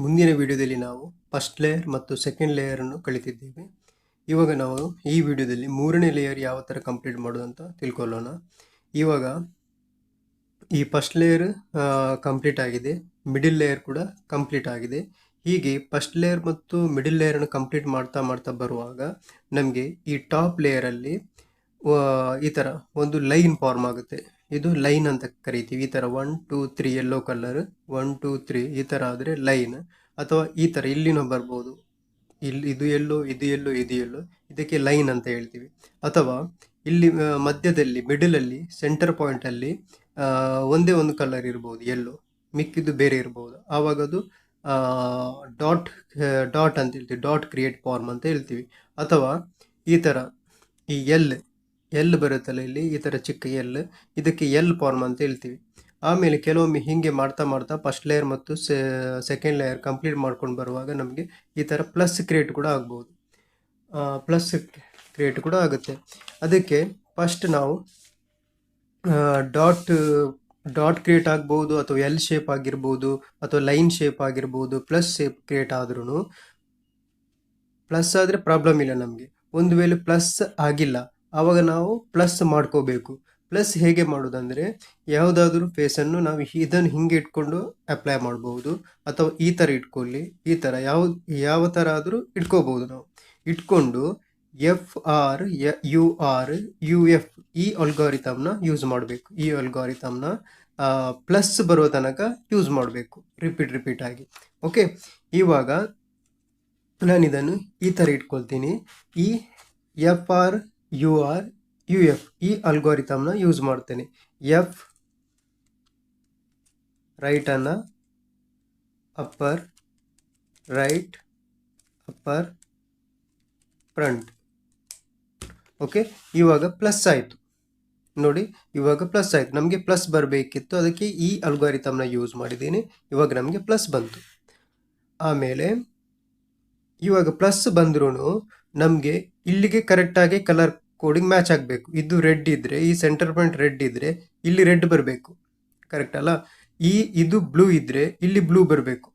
ಮುಂದಿನ ವಿಡಿಯೋದಲ್ಲಿ ನಾವು ಫಸ್ಟ್ ಲೇಯರ್ ಮತ್ತು ಸೆಕೆಂಡ್ ಲೇಯರ್ ಅನ್ನು ಕಲಿತಿದ್ದೇವೆ. ಇವಾಗ ನಾವು ಈ ವಿಡಿಯೋದಲ್ಲಿ ಮೂರನೇ ಲೇಯರ್ ಯಾವ ಥರ ಕಂಪ್ಲೀಟ್ ಮಾಡೋದು ಅಂತ ತಿಳ್ಕೊಳ್ಳೋಣ. ಇವಾಗ ಈ ಫಸ್ಟ್ ಲೇಯರ್ ಕಂಪ್ಲೀಟ್ ಆಗಿದೆ, ಮಿಡಿಲ್ ಲೇಯರ್ ಕೂಡ ಕಂಪ್ಲೀಟ್ ಆಗಿದೆ. ಹೀಗೆ ಫಸ್ಟ್ ಲೇಯರ್ ಮತ್ತು ಮಿಡಿಲ್ ಲೇಯರನ್ನು ಕಂಪ್ಲೀಟ್ ಮಾಡ್ತಾ ಮಾಡ್ತಾ ಬರುವಾಗ ನಮಗೆ ಈ ಟಾಪ್ ಲೇಯರಲ್ಲಿ ಈ ಥರ ಒಂದು ಲೈನ್ ಫಾರ್ಮ್ ಆಗುತ್ತೆ. ಇದು ಲೈನ್ ಅಂತ ಕರಿತೀವಿ. ಈ ಥರ 1 2 3 ಯೆಲ್ಲೋ ಕಲರ್ 1 2 3 ಈ ಥರ ಆದರೆ ಲೈನ್. ಅಥವಾ ಈ ಥರ ಇಲ್ಲಿನೂ ಬರ್ಬೋದು, ಇಲ್ಲಿ ಇದು ಎಲ್ಲೋ ಇದು ಎಲ್ಲೋ ಇದು ಎಲ್ಲೋ, ಇದಕ್ಕೆ ಲೈನ್ ಅಂತ ಹೇಳ್ತೀವಿ. ಅಥವಾ ಇಲ್ಲಿ ಮಧ್ಯದಲ್ಲಿ ಮಿಡಲಲ್ಲಿ ಸೆಂಟರ್ ಪಾಯಿಂಟಲ್ಲಿ ಒಂದೇ ಒಂದು ಕಲರ್ ಇರ್ಬೋದು ಎಲ್ಲೋ, ಮಿಕ್ಕಿದ್ದು ಬೇರೆ ಇರ್ಬೋದು. ಆವಾಗ ಅದು ಡಾಟ್ ಡಾಟ್ ಅಂತ ಹೇಳ್ತೀವಿ, ಡಾಟ್ ಕ್ರಿಯೇಟ್ ಫಾರ್ಮ್ ಅಂತ ಹೇಳ್ತೀವಿ. ಅಥವಾ ಈ ಥರ ಈ ಎಲ್ ಬರುತ್ತಲ್ಲ ಇಲ್ಲಿ, ಈ ಥರ ಚಿಕ್ಕ ಎಲ್, ಇದಕ್ಕೆ ಎಲ್ ಫಾರ್ಮ್ ಅಂತ ಹೇಳ್ತೀವಿ. ಆಮೇಲೆ ಕೆಲವೊಮ್ಮೆ ಹೀಗೆ ಮಾಡ್ತಾ ಮಾಡ್ತಾ ಫಸ್ಟ್ ಲೇಯರ್ ಮತ್ತು ಸೆಕೆಂಡ್ ಲೇಯರ್ ಕಂಪ್ಲೀಟ್ ಮಾಡ್ಕೊಂಡು ಬರುವಾಗ ನಮಗೆ ಈ ಥರ ಪ್ಲಸ್ ಕ್ರಿಯೇಟ್ ಕೂಡ ಆಗ್ಬೋದು, ಪ್ಲಸ್ ಕ್ರಿಯೇಟ್ ಕೂಡ ಆಗುತ್ತೆ. ಅದಕ್ಕೆ ಫಸ್ಟ್ ನಾವು ಡಾಟ್ ಕ್ರಿಯೇಟ್ ಆಗ್ಬೋದು, ಅಥವಾ ಎಲ್ ಶೇಪ್ ಆಗಿರ್ಬೋದು, ಅಥವಾ ಲೈನ್ ಶೇಪ್ ಆಗಿರ್ಬೋದು. ಪ್ಲಸ್ ಶೇಪ್ ಕ್ರಿಯೇಟ್ ಆದ್ರೂ ಪ್ಲಸ್ ಆದರೆ ಪ್ರಾಬ್ಲಮ್ ಇಲ್ಲ ನಮಗೆ. ಒಂದು ವೇಳೆ ಪ್ಲಸ್ ಆಗಿಲ್ಲ ಆವಾಗ ನಾವು ಪ್ಲಸ್ ಮಾಡ್ಕೋಬೇಕು. ಪ್ಲಸ್ ಹೇಗೆ ಮಾಡೋದಂದರೆ, ಯಾವುದಾದ್ರೂ ಫೇಸನ್ನು ನಾವು ಇದನ್ನು ಹಿಂಗೆ ಇಟ್ಕೊಂಡು ಅಪ್ಲೈ ಮಾಡ್ಬೋದು, ಅಥವಾ ಈ ಥರ ಇಟ್ಕೊಳ್ಳಿ, ಈ ಥರ ಯಾವ ಥರ ಆದರೂ ಇಟ್ಕೋಬೋದು. ನಾವು ಇಟ್ಕೊಂಡು FRURUF ಈ ಅಲ್ಗಾರಿಥಮ್ನ ಯೂಸ್ ಮಾಡಬೇಕು. ಈ ಅಲ್ಗಾರಿಥಮ್ನ ಪ್ಲಸ್ ಬರೋ ತನಕ ಯೂಸ್ ಮಾಡಬೇಕು, ರಿಪೀಟ್ ಆಗಿ. ಓಕೆ, ಇವಾಗ ನಾನು ಇದನ್ನು ಈ ಥರ ಇಟ್ಕೊಳ್ತೀನಿ. ಈ FRURUF ಈ ಅಲ್ಗಾರಿಥಮ್ನ ಯೂಸ್ ಮಾಡ್ತೇನೆ. ಎಫ್ ರೈಟ್ ಅನ್ನ upper, right upper, front. Okay, ಇವಾಗ ಪ್ಲಸ್ ಆಯಿತು ನೋಡಿ, ಇವಾಗ ಪ್ಲಸ್ ಆಯಿತು. ನಮಗೆ ಪ್ಲಸ್ ಬರಬೇಕಿತ್ತು, ಅದಕ್ಕೆ ಈ ಅಲ್ಗಾರಿಥಮ್ನ ಯೂಸ್ ಮಾಡಿದ್ದೀನಿ. ಇವಾಗ ನಮಗೆ ಪ್ಲಸ್ ಬಂತು. ಆಮೇಲೆ ಇವಾಗ ಪ್ಲಸ್ ಬಂದ್ರೂ ನಮಗೆ ಇಲ್ಲಿಗೆ ಕರೆಕ್ಟಾಗಿ ಕಲರ್ ಕೋಡಿಂಗ್ ಮ್ಯಾಚ್ ಆಗಬೇಕು. ಇದು ರೆಡ್ ಇದ್ದರೆ, ಈ ಸೆಂಟರ್ ಪಾಯಿಂಟ್ ರೆಡ್ ಇದ್ದರೆ ಇಲ್ಲಿ ರೆಡ್ ಬರಬೇಕು, ಕರೆಕ್ಟ್ ಅಲ್ಲ? ಇದು ಬ್ಲೂ ಇದ್ದರೆ ಇಲ್ಲಿ ಬ್ಲೂ ಬರಬೇಕು.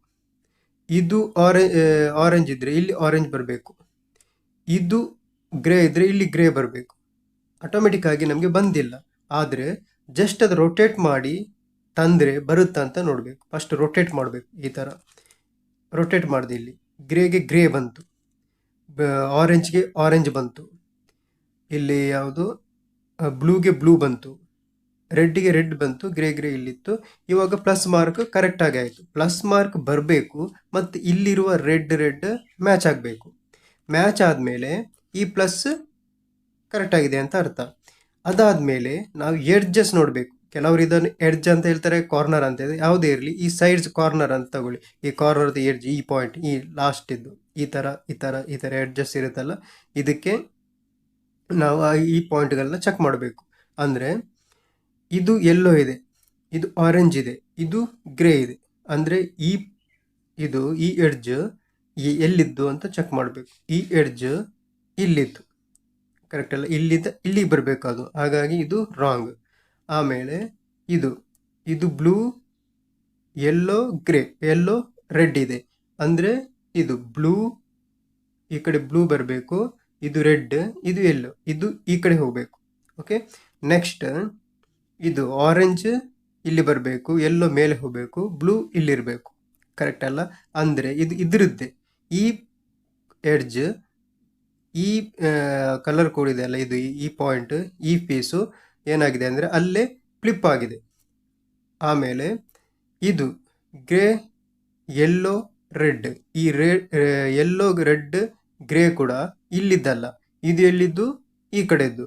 ಇದು ಆರೆಂಜ್ ಇದ್ದರೆ ಇಲ್ಲಿ ಆರೆಂಜ್ ಬರಬೇಕು. ಇದು ಗ್ರೇ ಇದ್ದರೆ ಇಲ್ಲಿ ಗ್ರೇ ಬರಬೇಕು. ಆಟೋಮೆಟಿಕ್ ಆಗಿ ನಮಗೆ ಬಂದಿಲ್ಲ, ಆದರೆ ಜಸ್ಟ್ ಅದು ರೊಟೇಟ್ ಮಾಡಿ ತಂದರೆ ಬರುತ್ತಾ ಅಂತ ನೋಡಬೇಕು. ಫಸ್ಟ್ ರೊಟೇಟ್ ಮಾಡಬೇಕು. ಈ ಥರ ರೊಟೇಟ್ ಮಾಡಿದೆ, ಇಲ್ಲಿ ಗ್ರೇಗೆ ಗ್ರೇ ಬಂತು, ಆರೆಂಜ್ಗೆ ಆರೆಂಜ್ ಬಂತು, ಇಲ್ಲಿ ಯಾವುದು ಬ್ಲೂಗೆ ಬ್ಲೂ ಬಂತು, ರೆಡ್ಗೆ ರೆಡ್ ಬಂತು, ಗ್ರೇ ಇಲ್ಲಿತ್ತು. ಇವಾಗ ಪ್ಲಸ್ ಮಾರ್ಕ್ ಕರೆಕ್ಟಾಗಿ ಆಯಿತು. ಪ್ಲಸ್ ಮಾರ್ಕ್ ಬರಬೇಕು ಮತ್ತು ಇಲ್ಲಿರುವ ರೆಡ್ ಮ್ಯಾಚ್ ಆಗಬೇಕು. ಮ್ಯಾಚ್ ಆದಮೇಲೆ ಈ ಪ್ಲಸ್ ಕರೆಕ್ಟಾಗಿದೆ ಅಂತ ಅರ್ಥ. ಅದಾದಮೇಲೆ ನಾವು ಎಡ್ಜಸ್ ನೋಡಬೇಕು. ಕೆಲವರು ಇದನ್ನು ಎಡ್ಜ್ ಅಂತ ಹೇಳ್ತಾರೆ, ಕಾರ್ನರ್ ಅಂತ ಇದೆ. ಯಾವುದೇ ಇರಲಿ, ಈ ಸೈಡ್ಸ್ ಕಾರ್ನರ್ ಅಂತ ತಗೊಳ್ಳಿ. ಈ ಕಾರ್ನರ್ದು ಎಡ್ಜ್, ಈ ಪಾಯಿಂಟ್, ಈ ಲಾಸ್ಟ್ ಇದ್ದು ಈ ಥರ ಎಡ್ಜಸ್ ಇರುತ್ತಲ್ಲ, ಇದಕ್ಕೆ ನಾವು ಈ ಪಾಯಿಂಟ್ಗಳನ್ನ ಚೆಕ್ ಮಾಡಬೇಕು. ಅಂದರೆ ಇದು ಎಲ್ಲೋ ಇದೆ, ಇದು ಆರೆಂಜ್ ಇದೆ, ಇದು ಗ್ರೇ ಇದೆ. ಅಂದರೆ ಈ ಎಡ್ಜ್ ಎಲ್ಲಿದ್ದು ಅಂತ ಚೆಕ್ ಮಾಡಬೇಕು. ಈ ಎಡ್ಜ್ ಇಲ್ಲಿತ್ತು, ಕರೆಕ್ಟ್ ಅಲ್ಲ? ಇಲ್ಲಿಂದ ಇಲ್ಲಿಗೆ ಬರಬೇಕು ಅದು, ಹಾಗಾಗಿ ಇದು ರಾಂಗ್. ಆಮೇಲೆ ಇದು blue, yellow, grey, yellow red ಇದೆ. ಅಂದರೆ ಇದು ಬ್ಲೂ, ಈ ಕಡೆ ಬ್ಲೂ ಬರಬೇಕು, ಇದು ರೆಡ್, ಇದು ಯೆಲ್ಲೋ, ಇದು ಈ ಕಡೆ ಹೋಗಬೇಕು. ಓಕೆ, ನೆಕ್ಸ್ಟ್ ಇದು ಆರೆಂಜ್ ಇಲ್ಲಿ ಬರಬೇಕು, ಯೆಲ್ಲೋ ಮೇಲೆ ಹೋಗಬೇಕು, ಬ್ಲೂ ಇಲ್ಲಿರಬೇಕು, ಕರೆಕ್ಟ್ ಅಲ್ಲ? ಅಂದರೆ ಇದು ಇದ್ರದ್ದೇ ಈ ಎಡ್ಜ್, ಈ ಕಲರ್ ಕೋಡ್ ಇದೆ ಅಲ್ಲ, ಇದು ಈ ಪಾಯಿಂಟ್, ಈ ಪೀಸು ಏನಾಗಿದೆ ಅಂದರೆ ಅಲ್ಲೇ ಫ್ಲಿಪ್ ಆಗಿದೆ. ಆಮೇಲೆ ಇದು ಗ್ರೇ, ಯೆಲ್ಲೋ, ರೆಡ್, ಈ ಯೆಲ್ಲೋ, ರೆಡ್, ಗ್ರೇ ಕೂಡ ಇಲ್ಲಿದ್ದಲ್ಲ, ಇದು ಎಲ್ಲಿದ್ದು ಈ ಕಡೆದ್ದು,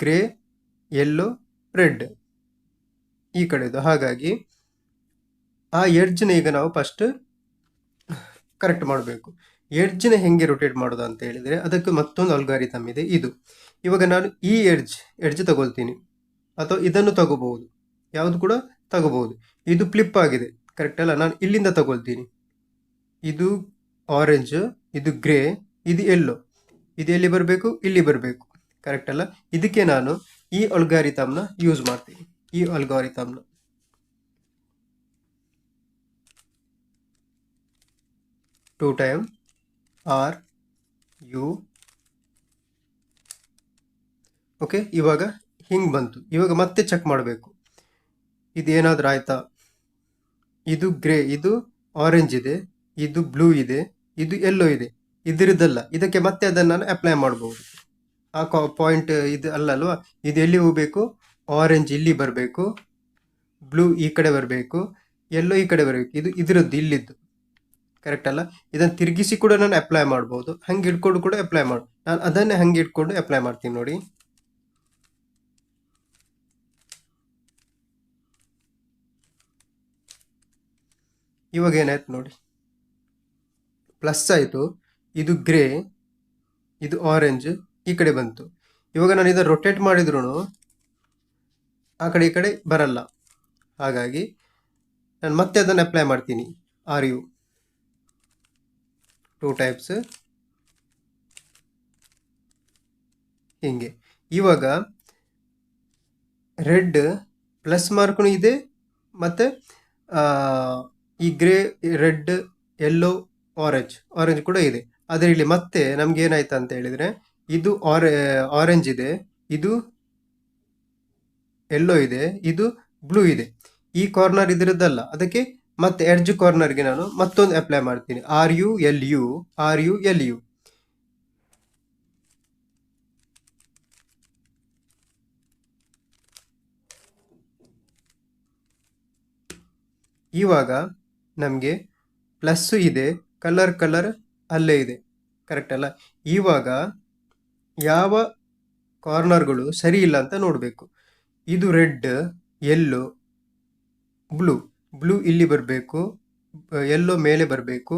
ಗ್ರೇ, ಯೆಲ್ಲೋ, ರೆಡ್ ಈ ಕಡೆದು. ಹಾಗಾಗಿ ಆ ಎಡ್ಜ್ನ ಈಗ ನಾವು ಫಸ್ಟ್ ಕರೆಕ್ಟ್ ಮಾಡಬೇಕು. ಎಡ್ಜ್ನ ಹೆಂಗೆ ರೊಟೇಟ್ ಮಾಡೋದು ಅಂತ ಹೇಳಿದರೆ ಅದಕ್ಕೆ ಮತ್ತೊಂದು ಅಲ್ಗಾರಿಥಮ್ ಇದೆ. ಇವಾಗ ನಾನು ಈ ಎಡ್ಜ್ ತಗೊಳ್ತೀನಿ, ಅಥವಾ ಇದನ್ನು ತಗೋಬಹುದು, ಯಾವುದು ಕೂಡ ತಗೋಬಹುದು. ಇದು ಫ್ಲಿಪ್ ಆಗಿದೆ, ಕರೆಕ್ಟ್ ಅಲ್ಲ? ನಾನು ಇಲ್ಲಿಂದ ತಗೊಳ್ತೀನಿ, ಇದು ಆರೆಂಜ್, ಇದು ಗ್ರೇ, ಇದು ಯೆಲ್ಲೋ, ಇದು ಎಲ್ಲಿ ಬರಬೇಕು? ಇಲ್ಲಿ ಬರಬೇಕು, ಕರೆಕ್ಟ್ ಅಲ್ಲ? ಇದಕ್ಕೆ ನಾನು ಈ ಅಲ್ಗಾರಿಥಮ್ನ ಯೂಸ್ ಮಾಡ್ತೀನಿ. ಈ ಅಲ್ಗಾರಿಥಮ್ನ 2 ಟೈಮ್ ಆರ್ ಯು. ಓಕೆ, ಇವಾಗ ಹಿಂಗೆ ಬಂತು. ಇವಾಗ ಮತ್ತೆ ಚೆಕ್ ಮಾಡಬೇಕು, ಇದೇನಾದರೂ ಆಯ್ತಾ. ಇದು ಗ್ರೇ, ಇದು ಆರೆಂಜ್ ಇದೆ, ಇದು ಬ್ಲೂ ಇದೆ, ಇದು ಯೆಲ್ಲೋ ಇದೆ. ಇದರದ್ದಲ್ಲ, ಇದಕ್ಕೆ ಮತ್ತೆ ಅದನ್ನು ನಾನು ಅಪ್ಲೈ ಮಾಡ್ಬೋದು. ಆ ಪಾಯಿಂಟ್ ಇದು ಅಲ್ಲಲ್ವಾ, ಇದು ಎಲ್ಲಿ ಹೋಗಬೇಕು, ಆರೆಂಜ್ ಇಲ್ಲಿ ಬರಬೇಕು, ಬ್ಲೂ ಈ ಕಡೆ ಬರಬೇಕು, ಯೆಲ್ಲೋ ಈ ಕಡೆ ಬರಬೇಕು. ಇದು ಇದರದ್ದು ಇಲ್ಲಿದ್ದು ಕರೆಕ್ಟ್ ಅಲ್ಲ. ಇದನ್ನು ತಿರುಗಿಸಿ ಕೂಡ ನಾನು ಅಪ್ಲೈ ಮಾಡ್ಬೋದು, ಹಂಗೆ ಇಟ್ಕೊಂಡು ಕೂಡ ಅಪ್ಲೈ ಮಾಡಿ. ನಾನು ಅದನ್ನೇ ಹಂಗೆ ಇಟ್ಕೊಂಡು ಅಪ್ಲೈ ಮಾಡ್ತೀನಿ ನೋಡಿ. ಇವಾಗ ಏನಾಯ್ತು ನೋಡಿ, ಪ್ಲಸ್ ಆಯಿತು. ಇದು ಗ್ರೇ, ಇದು ಆರೆಂಜ್ ಈ ಕಡೆ ಬಂತು. ಇವಾಗ ನಾನು ಇದನ್ನು ರೊಟೇಟ್ ಮಾಡಿದ್ರು ಆ ಕಡೆ ಈ ಕಡೆ ಬರಲ್ಲ. ಹಾಗಾಗಿ ನಾನು ಮತ್ತೆ ಅದನ್ನು ಅಪ್ಲೈ ಮಾಡ್ತೀನಿ. ಆರ್ ಯು 2 ಟೈಪ್ಸ್ ಹಿಂಗೆ. ಇವಾಗ ರೆಡ್ ಪ್ಲಸ್ ಮಾರ್ಕ್ನು ಇದೆ, ಮತ್ತು ಈ ಗ್ರೇ, ರೆಡ್, ಯೆಲ್ಲೋ, ಆರೆಂಜ್ ಕೂಡ ಇದೆ. ಆದರೆ ಇಲ್ಲಿ ಮತ್ತೆ ನಮ್ಗೆ ಏನಾಯ್ತು ಅಂತ ಹೇಳಿದರೆ, ಇದು ಆರೆಂಜ್ ಇದೆ, ಇದು ಯೆಲ್ಲೋ ಇದೆ, ಇದು ಬ್ಲೂ ಇದೆ. ಈ ಕಾರ್ನರ್ ಇದರದ್ದಲ್ಲ, ಅದಕ್ಕೆ ಮತ್ತೆ ಎಡ್ಜ್ ಕಾರ್ನರ್ಗೆ ನಾನು ಮತ್ತೊಂದು ಅಪ್ಲೈ ಮಾಡ್ತೀನಿ. Are U L U, are U L U. ಇವಾಗ ನಮಗೆ ಪ್ಲಸ್ಸು ಇದೆ, ಕಲರ್ ಅಲ್ಲೇ ಇದೆ, ಕರೆಕ್ಟ್ ಅಲ್ಲ. ಇವಾಗ ಯಾವ ಕಾರ್ನರ್ಗಳು ಸರಿ ಇಲ್ಲ ಅಂತ ನೋಡಬೇಕು. ಇದು ರೆಡ್, ಯೆಲ್ಲೋ, ಬ್ಲೂ ಇಲ್ಲಿ ಬರಬೇಕು, ಯೆಲ್ಲೋ ಮೇಲೆ ಬರಬೇಕು,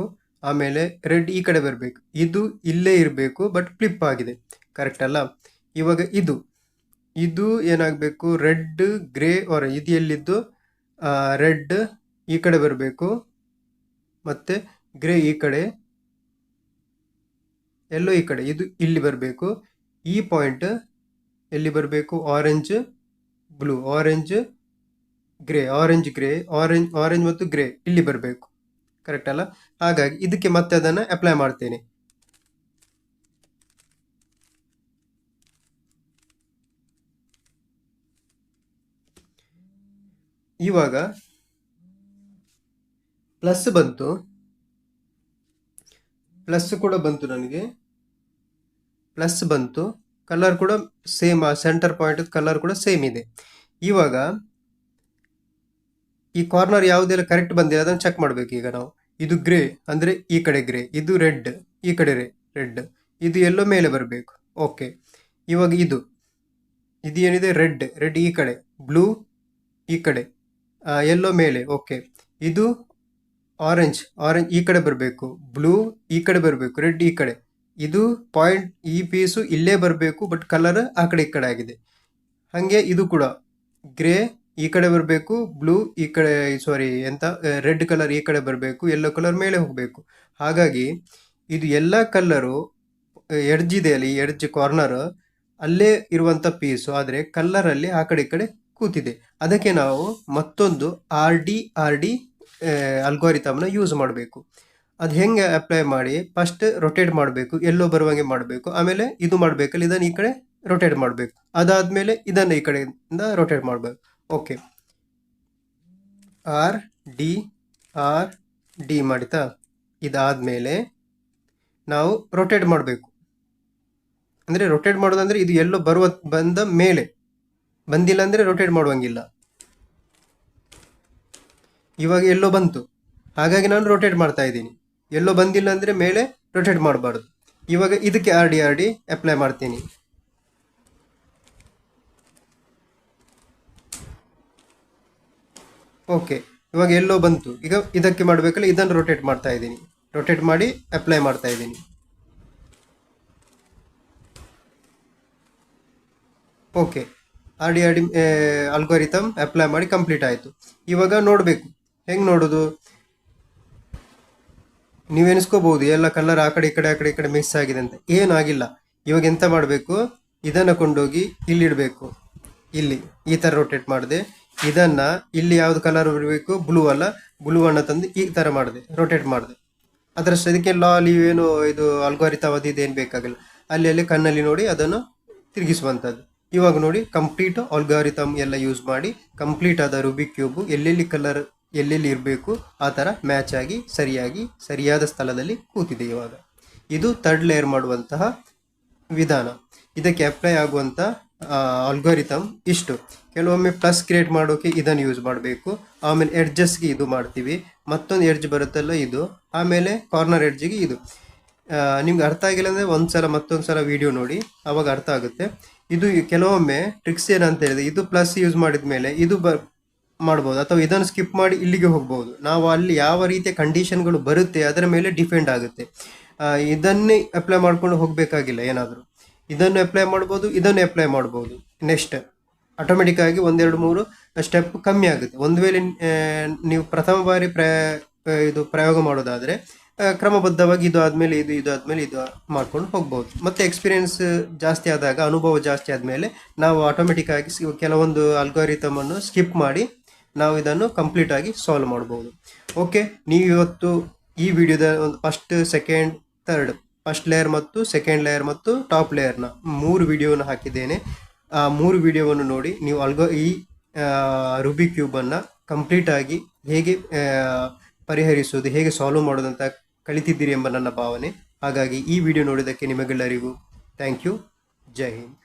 ಆಮೇಲೆ ರೆಡ್ ಈ ಕಡೆ ಬರಬೇಕು. ಇದು ಇಲ್ಲೇ ಇರಬೇಕು, ಬಟ್ ಫ್ಲಿಪ್ ಆಗಿದೆ, ಕರೆಕ್ಟ್ ಅಲ್ಲ. ಇವಾಗ ಇದು ಏನಾಗಬೇಕು, ರೆಡ್, ಗ್ರೇ, ಆರೆಂಜ್. ಇದು ಎಲ್ಲಿದ್ದು, ರೆಡ್ ಈ ಕಡೆ ಬರಬೇಕು, ಮತ್ತು ಗ್ರೇ ಈ ಕಡೆ, ಯೆಲ್ಲೋ ಈ ಕಡೆ. ಇದು ಇಲ್ಲಿ ಬರಬೇಕು. ಈ ಪಾಯಿಂಟ್ ಎಲ್ಲಿ ಬರಬೇಕು, orange blue, orange grey, orange ಮತ್ತು ಗ್ರೇ ಇಲ್ಲಿ ಬರಬೇಕು, ಕರೆಕ್ಟ್ ಅಲ್ಲ. ಹಾಗಾಗಿ ಇದಕ್ಕೆ ಮತ್ತೆ ಅದನ್ನು ಅಪ್ಲೈ ಮಾಡ್ತೇನೆ. ಇವಾಗ ಪ್ಲಸ್ ಬಂತು, ಪ್ಲಸ್ ಕೂಡ ಬಂತು, ನನಗೆ ಪ್ಲಸ್ ಬಂತು. ಕಲರ್ ಕೂಡ ಸೇಮ್, ಆ ಸೆಂಟರ್ ಪಾಯಿಂಟ್ ಕಲರ್ ಕೂಡ ಸೇಮ್ ಇದೆ. ಇವಾಗ ಈ ಕಾರ್ನರ್ ಯಾವುದೆಲ್ಲ ಕರೆಕ್ಟ್ ಬಂದಿಲ್ಲ ಅದನ್ನು ಚೆಕ್ ಮಾಡಬೇಕು. ಈಗ ನಾವು ಇದು ಗ್ರೇ ಅಂದರೆ ಈ ಕಡೆ ಗ್ರೇ, ಇದು ರೆಡ್ ಈ ಕಡೆ ರೆಡ್, ಇದು ಎಲ್ಲೋ ಮೇಲೆ ಬರಬೇಕು. ಓಕೆ, ಇವಾಗ ಇದು ಏನಿದೆ, ರೆಡ್ ಈ ಕಡೆ, ಬ್ಲೂ ಈ ಕಡೆ, ಯೆಲ್ಲೋ ಮೇಲೆ. ಓಕೆ, ಇದು ಆರೆಂಜ್ ಈ ಕಡೆ ಬರಬೇಕು, ಬ್ಲೂ ಈ ಕಡೆ ಬರಬೇಕು, ರೆಡ್ ಈ ಕಡೆ. ಇದು ಪಾಯಿಂಟ್, ಈ ಪೀಸು ಇಲ್ಲೇ ಬರಬೇಕು, ಬಟ್ ಕಲರ್ ಆ ಕಡೆ ಈ ಕಡೆ ಆಗಿದೆ. ಹಾಗೆ ಇದು ಕೂಡ ಗ್ರೇ ಈ ಕಡೆ ಬರಬೇಕು, ಬ್ಲೂ ಈ ಕಡೆ, ರೆಡ್ ಕಲರ್ ಈ ಕಡೆ ಬರಬೇಕು, ಯೆಲ್ಲೋ ಕಲರ್ ಮೇಲೆ ಹೋಗಬೇಕು. ಹಾಗಾಗಿ ಇದು ಎಲ್ಲ ಕಲ್ಲರು ಎಡ್ಜ್ ಇದೆ ಅಲ್ಲಿ, ಎಡ್ಜ್ ಕಾರ್ನರ್ ಅಲ್ಲೇ ಇರುವಂಥ ಪೀಸು, ಆದರೆ ಕಲ್ಲರಲ್ಲಿ ಆ ಕಡೆ ಈ ಕಡೆ ಕೂತಿದೆ. ಅದಕ್ಕೆ ನಾವು ಮತ್ತೊಂದು ಆರ್ ಡಿ ಅಲ್ಗೋರಿಥಮ್ನ ಯೂಸ್ ಮಾಡಬೇಕು. ಅದು ಹೆಂಗೆ ಅಪ್ಲೈ ಮಾಡಿ, ಫಸ್ಟ್ ರೊಟೇಟ್ ಮಾಡಬೇಕು, ಎಲ್ಲೋ ಬರುವಂಗೆ ಮಾಡಬೇಕು, ಆಮೇಲೆ ಇದು ಮಾಡಬೇಕಲ್ಲ, ಇದನ್ನು ಈ ಕಡೆ ರೊಟೇಟ್ ಮಾಡಬೇಕು, ಅದಾದಮೇಲೆ ಇದನ್ನು ಈ ಕಡೆಯಿಂದ ರೊಟೇಟ್ ಮಾಡಬೇಕು. ಓಕೆ, ಆರ್ ಡಿ ಮಾಡಿತಾ. ಇದಾದಮೇಲೆ ನಾವು ರೊಟೇಟ್ ಮಾಡಬೇಕು. ಅಂದರೆ ರೊಟೇಟ್ ಮಾಡೋದಂದರೆ ಇದು ಎಲ್ಲೋ ಬಂದ ಮೇಲೆ, ಬಂದಿಲ್ಲ ಅಂದರೆ ರೊಟೇಟ್ ಮಾಡುವಂಗಿಲ್ಲ. ಇವಾಗ ಎಲ್ಲೋ ಬಂತು, ಹಾಗಾಗಿ ನಾನು ರೊಟೇಟ್ ಮಾಡ್ತಾ ಇದ್ದೀನಿ. ಎಲ್ಲೋ ಬಂದಿಲ್ಲ ಅಂದರೆ ಮೇಲೆ ರೊಟೇಟ್ ಮಾಡಬಾರ್ದು. ಇವಾಗ ಇದಕ್ಕೆ ಆರ್ ಡಿ ಅಪ್ಲೈ ಮಾಡ್ತೀನಿ. ಓಕೆ, ಇವಾಗ ಎಲ್ಲೋ ಬಂತು. ಈಗ ಇದಕ್ಕೆ ಮಾಡಬೇಕಲ್ಲ, ಇದನ್ನು ರೊಟೇಟ್ ಮಾಡ್ತಾ ಇದ್ದೀನಿ. ರೊಟೇಟ್ ಮಾಡಿ ಅಪ್ಲೈ ಮಾಡ್ತಾ ಇದ್ದೀನಿ. Okay, R D algorithm apply ಮಾಡಿ ಕಂಪ್ಲೀಟ್ ಆಯಿತು. ಇವಾಗ ನೋಡಬೇಕು, ಹೆಂಗೆ ನೋಡೋದು, ನೀವೆನಿಸ್ಕೋಬಹುದು ಎಲ್ಲ ಕಲರ್ ಆ ಕಡೆ ಈ ಕಡೆ ಮಿಕ್ಸ್ ಆಗಿದೆ ಅಂತ. ಏನಾಗಿಲ್ಲ. ಇವಾಗ ಎಂತ ಮಾಡಬೇಕು, ಇದನ್ನು ಕೊಂಡೋಗಿ ಇಲ್ಲಿ ಇಡಬೇಕು. ಇಲ್ಲಿ ಈ ಥರ ರೊಟೇಟ್ ಮಾಡಿದೆ. ಇದನ್ನು ಇಲ್ಲಿ ಯಾವುದು ಕಲರ್ ಬರಬೇಕು, ಬ್ಲೂ ಅಲ್ಲ, ಬ್ಲೂ ಅನ್ನ ತಂದು ಈ ಥರ ಮಾಡಿದೆ, ರೊಟೇಟ್ ಮಾಡಿದೆ. ಅದರಷ್ಟು ಅದಕ್ಕೆ ಲಾಲಿ ಏನು ಇದು ಅಲ್ಗಾರಿತಮ್ ಅದು ಇದೇನು ಬೇಕಾಗಿಲ್ಲ, ಅಲ್ಲಿ ಕಣ್ಣಲ್ಲಿ ನೋಡಿ ಅದನ್ನು ತಿರುಗಿಸುವಂಥದ್ದು. ಇವಾಗ ನೋಡಿ ಕಂಪ್ಲೀಟ್ ಅಲ್ಗಾರಿತಮ್ ಎಲ್ಲ ಯೂಸ್ ಮಾಡಿ ಕಂಪ್ಲೀಟ್ ಆದ ರೂಬಿಕ್ ಕ್ಯೂಬ್ ಎಲ್ಲೆಲ್ಲಿ ಕಲರ್ ಎಲ್ಲೆಲ್ಲಿ ಇರಬೇಕು ಆ ಥರ ಮ್ಯಾಚ್ ಆಗಿ ಸರಿಯಾದ ಸ್ಥಳದಲ್ಲಿ ಕೂತಿದೆ. ಇವಾಗ ಇದು ಥರ್ಡ್ ಲೇಯರ್ ಮಾಡುವಂತಹ ವಿಧಾನ. ಇದಕ್ಕೆ ಅಪ್ಲೈ ಆಗುವಂಥ ಅಲ್ಗಾರಿತಮ್ ಇಷ್ಟು. ಕೆಲವೊಮ್ಮೆ ಪ್ಲಸ್ ಕ್ರಿಯೇಟ್ ಮಾಡೋಕೆ ಇದನ್ನು ಯೂಸ್ ಮಾಡಬೇಕು, ಆಮೇಲೆ ಎಡ್ಜಸ್ಗೆ ಇದು ಮಾಡ್ತೀವಿ, ಮತ್ತೊಂದು ಎಡ್ಜ್ ಬರುತ್ತಲ್ಲ ಇದು, ಆಮೇಲೆ ಕಾರ್ನರ್ ಎಡ್ಜಿಗೆ ಇದು. ನಿಮ್ಗೆ ಅರ್ಥ ಆಗಿಲ್ಲ ಅಂದರೆ ಒಂದ್ಸಲ ಮತ್ತೊಂದು ಸಲ ವಿಡಿಯೋ ನೋಡಿ, ಅವಾಗ ಅರ್ಥ ಆಗುತ್ತೆ. ಇದು ಕೆಲವೊಮ್ಮೆ ಟ್ರಿಕ್ಸ್ ಏನಂತ ಹೇಳಿದ್ರೆ, ಇದು ಪ್ಲಸ್ ಯೂಸ್ ಮಾಡಿದ ಮೇಲೆ ಇದು ಮಾಡ್ಬೋದು, ಅಥವಾ ಇದನ್ನು ಸ್ಕಿಪ್ ಮಾಡಿ ಇಲ್ಲಿಗೆ ಹೋಗ್ಬೋದು. ನಾವು ಅಲ್ಲಿ ಯಾವ ರೀತಿಯ ಕಂಡೀಷನ್ಗಳು ಬರುತ್ತೆ ಅದರ ಮೇಲೆ ಡಿಪೆಂಡ್ ಆಗುತ್ತೆ. ಇದನ್ನೇ ಅಪ್ಲೈ ಮಾಡ್ಕೊಂಡು ಹೋಗಬೇಕಾಗಿಲ್ಲ. ಏನಾದರೂ ಇದನ್ನು ಅಪ್ಲೈ ಮಾಡ್ಬೋದು, ಇದನ್ನು ಅಪ್ಲೈ ಮಾಡ್ಬೋದು. ನೆಕ್ಸ್ಟ್ ಆಟೋಮೆಟಿಕ್ ಆಗಿ 1 2 3 ಸ್ಟೆಪ್ ಕಮ್ಮಿ ಆಗುತ್ತೆ. ಒಂದು ವೇಳೆ ನೀವು ಪ್ರಥಮ ಬಾರಿ ಇದು ಪ್ರಯೋಗ ಮಾಡೋದಾದರೆ ಕ್ರಮಬದ್ಧವಾಗಿ ಇದು ಆದಮೇಲೆ ಇದು ಆದಮೇಲೆ ಇದು ಮಾಡ್ಕೊಂಡು ಹೋಗ್ಬೋದು. ಮತ್ತು ಎಕ್ಸ್ಪೀರಿಯೆನ್ಸ್ ಜಾಸ್ತಿ ಆದಾಗ, ಅನುಭವ ಜಾಸ್ತಿ ಆದಮೇಲೆ ನಾವು ಆಟೋಮೆಟಿಕ್ ಆಗಿ ಕೆಲವೊಂದು ಅಲ್ಗಾರಿತಮನ್ನು ಸ್ಕಿಪ್ ಮಾಡಿ ನಾವು ಇದನ್ನು ಕಂಪ್ಲೀಟ್ ಆಗಿ ಸಾಲ್ವ್ ಮಾಡ್ಬೋದು. ಓಕೆ, ನೀವು ಇವತ್ತು ಈ ವಿಡಿಯೋದ ಒಂದು first second third first layer ಮತ್ತು ಸೆಕೆಂಡ್ ಲೇಯರ್ ಮತ್ತು ಟಾಪ್ ಲೇಯರ್ನ 3 ವಿಡಿಯೋನ ಹಾಕಿದ್ದೇನೆ. ಆ 3 ವಿಡಿಯೋವನ್ನು ನೋಡಿ ನೀವು ಈ ರೂಬಿಕ್ ಕ್ಯೂಬನ್ನು ಕಂಪ್ಲೀಟಾಗಿ ಹೇಗೆ ಪರಿಹರಿಸುವುದು, ಹೇಗೆ ಸಾಲ್ವ್ ಮಾಡೋದಂತ ಕಲಿತಿದ್ದೀರಿ ಎಂಬ ನನ್ನ ಭಾವನೆ. ಹಾಗಾಗಿ ಈ ವಿಡಿಯೋ ನೋಡಿದ್ದಕ್ಕೆ ನಿಮಗೆಲ್ಲರಿಗೂ ಥ್ಯಾಂಕ್ ಯು. ಜೈ ಹಿಂದ್.